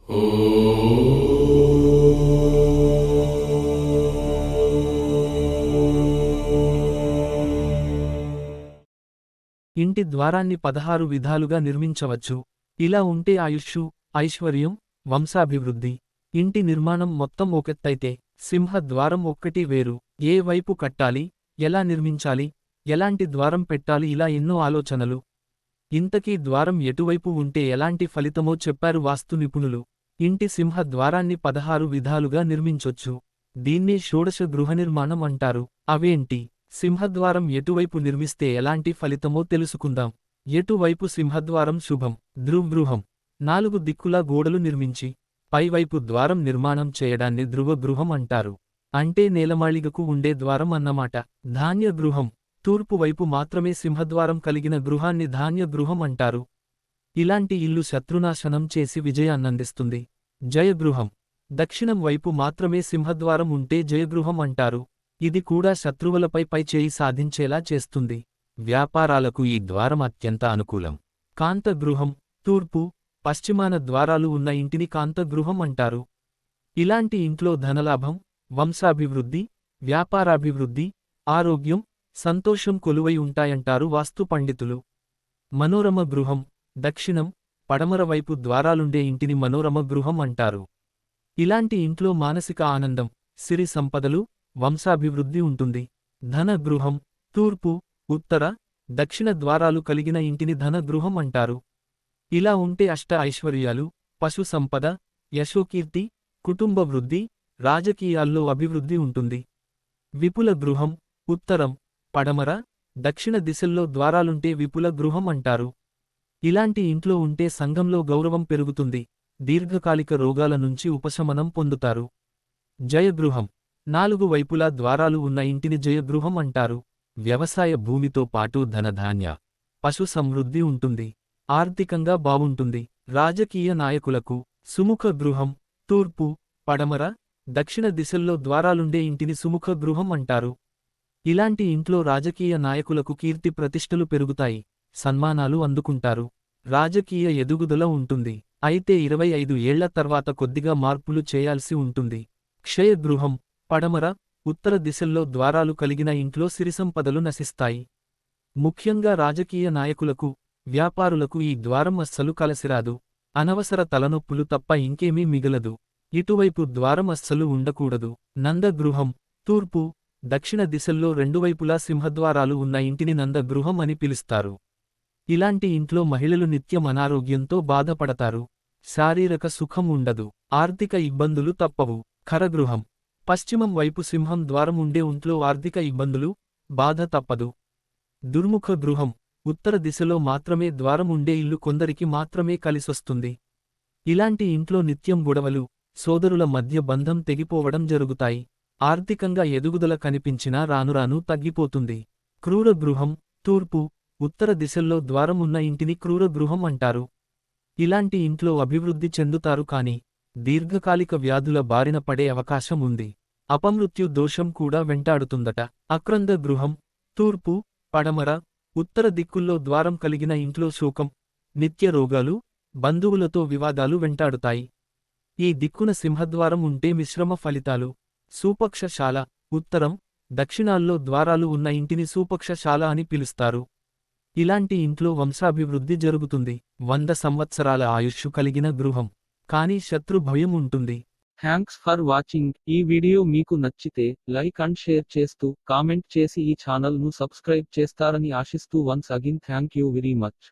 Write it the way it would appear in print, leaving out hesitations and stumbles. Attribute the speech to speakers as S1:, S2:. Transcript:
S1: ఇంటి ద్వారాన్ని 16 విధాలుగా నిర్మించవచ్చు. ఇలా ఉంటే ఆయుష్షు, ఐశ్వర్యం, వంశాభివృద్ధి. ఇంటి నిర్మాణం మొత్తం ఒకెత్తైతే సింహ ద్వారం ఒక్కటి వేరు. ఏ వైపు కట్టాలి, ఎలా నిర్మించాలి, ఎలాంటి ద్వారం పెట్టాలి, ఇలా ఎన్నో ఆలోచనలు. ఇంతకీ ద్వారం ఎటువైపు ఉంటే ఎలాంటి ఫలితమో చెప్పారు వాస్తు నిపుణులు. ఇంటి సింహ ద్వారాన్ని 16 విధాలుగా నిర్మించొచ్చు. దీన్నే షోడశ గృహనిర్మాణం అంటారు. అవేంటి? సింహద్వారం ఎటువైపు నిర్మిస్తే ఎలాంటి ఫలితమో తెలుసుకుందాం. ఎటువైపు సింహద్వారం శుభం. ధృవగృహం. 4 దిక్కులా గోడలు నిర్మించి పైవైపు ద్వారం నిర్మాణం చేయడాన్ని ధృవగృహం అంటారు. అంటే నేలమాళిగకు ఉండే ద్వారం అన్నమాట. ధాన్య గృహం. తూర్పు వైపు మాత్రమే సింహద్వారం కలిగిన గృహాన్ని ధాన్య గృహం అంటారు. ఇలాంటి ఇల్లు శత్రునాశనం చేసి విజయాన్నందిస్తుంది. జయగృహం. దక్షిణం వైపు మాత్రమే సింహద్వారం ఉంటే జయగృహం అంటారు. ఇది కూడా శత్రువులపై పైచేయి సాధించేలా చేస్తుంది. వ్యాపారాలకు ఈ ద్వారం అత్యంత అనుకూలం. కాంతగృహం. తూర్పు, పశ్చిమాన ద్వారాలు ఉన్న ఇంటిని కాంతగృహం అంటారు. ఇలాంటి ఇంట్లో ధనలాభం, వంశాభివృద్ధి, వ్యాపారాభివృద్ధి, ఆరోగ్యం, సంతోషం కొలువై ఉంటాయంటారు వాస్తు పండితులు. మనోరమ గృహం. దక్షిణం, పడమర వైపు ద్వారాలుండే ఇంటిని మనోరమ గృహం అంటారు. ఇలాంటి ఇంట్లో మానసిక ఆనందం, సిరి సంపదలు, వంశాభివృద్ధి ఉంటుంది. ధన గృహం. తూర్పు, ఉత్తర, దక్షిణ ద్వారాలు కలిగిన ఇంటిని ధన గృహం అంటారు. ఇలా ఉంటే అష్ట ఐశ్వర్యాలు, పశు సంపద, యశోకీర్తి, కుటుంబ వృద్ధి, రాజకీయాల్లో అభివృద్ధి ఉంటుంది. విపుల గృహం. ఉత్తరం, పడమర, దక్షిణ దిశల్లో ద్వారాలుంటే విపుల గృహం అంటారు. ఇలాంటి ఇంట్లో ఉంటే సంఘంలో గౌరవం పెరుగుతుంది. దీర్ఘకాలిక రోగాల నుంచి ఉపశమనం పొందుతారు. జయగృహం. 4 వైపులా ద్వారాలు ఉన్న ఇంటిని జయగృహం అంటారు. వ్యవసాయ భూమితో పాటు ధనధాన్య, పశు సమృద్ధి ఉంటుంది. ఆర్థికంగా బావుంటుంది. రాజకీయ నాయకులకు సుముఖ గృహం. తూర్పు, పడమర, దక్షిణ దిశల్లో ద్వారాలుండే ఇంటిని సుముఖ గృహం అంటారు. ఇలాంటి ఇంట్లో రాజకీయ నాయకులకు కీర్తి ప్రతిష్టలు పెరుగుతాయి. సన్మానాలు అందుకుంటారు. రాజకీయ ఎదుగుదల ఉంటుంది. అయితే 25 ఏళ్ల తర్వాత కొద్దిగా మార్పులు చేయాల్సి ఉంటుంది. క్షయగృహం. పడమర, ఉత్తర దిశల్లో ద్వారాలు కలిగిన ఇంట్లో సిరిసంపదలు నశిస్తాయి. ముఖ్యంగా రాజకీయ నాయకులకు, వ్యాపారులకు ఈ ద్వారం అస్సలు కలసిరాదు. అనవసర తలనొప్పులు తప్ప ఇంకేమీ మిగలదు. ఇటువైపు ద్వారం అస్సలు ఉండకూడదు. నందగృహం. తూర్పు, దక్షిణ దిశల్లో రెండువైపులా సింహద్వారాలు ఉన్న ఇంటిని నందగృహం అని పిలుస్తారు. ఇలాంటి ఇంట్లో మహిళలు నిత్యం అనారోగ్యంతో బాధపడతారు. శారీరక సుఖం ఉండదు. ఆర్థిక ఇబ్బందులు తప్పవు. ఖరగృహం. పశ్చిమం వైపు సింహం ద్వారం ఉండే ఇంట్లో ఆర్థిక ఇబ్బందులు, బాధ తప్పదు. దుర్ముఖ గృహం. ఉత్తర దిశలో మాత్రమే ద్వారం ఉండే ఇల్లు కొందరికి మాత్రమే కలిసొస్తుంది. ఇలాంటి ఇంట్లో నిత్యం గొడవలు, సోదరుల మధ్య బంధం తెగిపోవడం జరుగుతాయి. ఆర్థికంగా ఎదుగుదల కనిపించినా రానురాను తగ్గిపోతుంది. క్రూర గృహం. తూర్పు, ఉత్తర దిశల్లో ద్వారం ఉన్న ఇంటిని క్రూర గృహం అంటారు. ఇలాంటి ఇంట్లో అభివృద్ధి చెందుతారు కాని దీర్ఘకాలిక వ్యాధుల బారిన పడే అవకాశం ఉంది. అపమృత్యు దోషం కూడా వెంటాడుతుందట. అక్రంద గృహం. తూర్పు, పడమర, ఉత్తర దిక్కుల్లో ద్వారం కలిగిన ఇంట్లో శోకం, నిత్య రోగాలు, బంధువులతో వివాదాలు వెంటాడుతాయి. ఈ దిక్కున సింహద్వారం ఉంటే మిశ్రమ ఫలితాలు. సూపక్షశాల. ఉత్తరం, దక్షిణాల్లో ద్వారాలు ఉన్న ఇంటిని సూపక్షశాల అని పిలుస్తారు. ఇలాంటి ఇంట్లో వంశాభివృద్ధి జరుగుతుంది. 100 సంవత్సరాల ఆయుష్షు కలిగిన గృహం. కానీ శత్రు భయం ఉంటుంది.
S2: Thanks for watching. ఈ వీడియో మీకు నచ్చితే లైక్ అండ్ షేర్ చేస్తూ కామెంట్ చేసి ఈ ఛానల్ ను సబ్స్క్రైబ్ చేస్తారని ఆశిస్తూ once again thank you very much.